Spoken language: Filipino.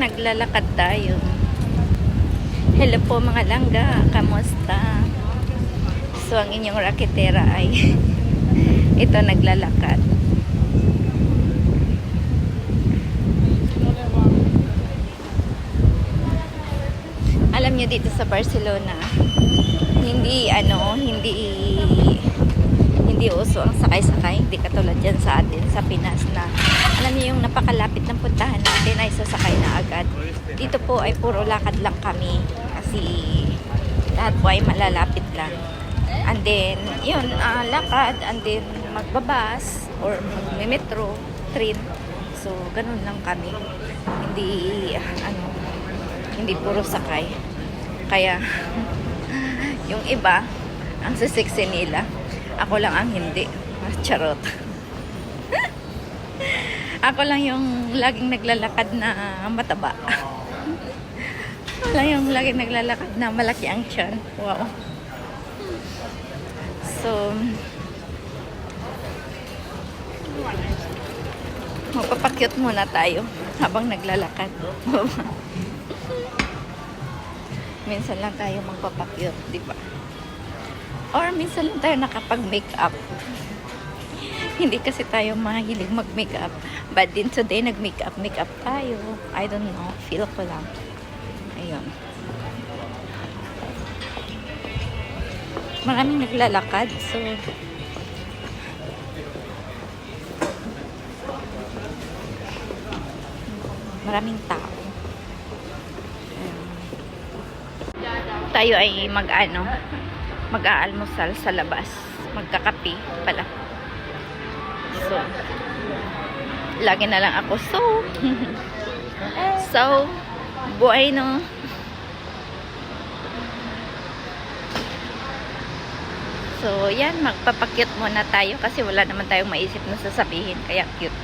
naglalakad tayo. Hello po mga langga, kamusta? So ang inyong raketera ay ito naglalakad. Alam nyo dito sa Barcelona, hindi uso ang sakay-sakay, hindi katulad dyan sa atin sa Pinas na alam niyo yung napakalapit ng puntahan natin ay sasakay na agad. Dito po ay puro lakad lang kami kasi lahat po ay malalapit lang. And then, yun, lakad, and then magbabas or magme-metro, train. So, ganun lang kami. Hindi puro sakay. Kaya, yung iba, ang sisiksi nila. Ako lang ang hindi. Charot. Ako lang yung laging naglalakad na mataba. Ako lang yung laging naglalakad na malaki ang tiyan. Wow. So, magpapakyut muna tayo habang naglalakad. Minsan lang tayo magpapakyut, di ba? Or minsan lang tayo nakapag-makeup. Hindi kasi tayo mahilig mag-makeup. But din today, nag-makeup tayo. I don't know. Feel ko lang. Ayun. Maraming naglalakad. So, maraming tao. Tayo ay mag-aalmusal sa labas. Magkakape pala. So, lagi na lang ako. So, buhay no. So, yan, magpapakyut muna tayo kasi wala naman tayong maisip na sasabihin. Kaya cute.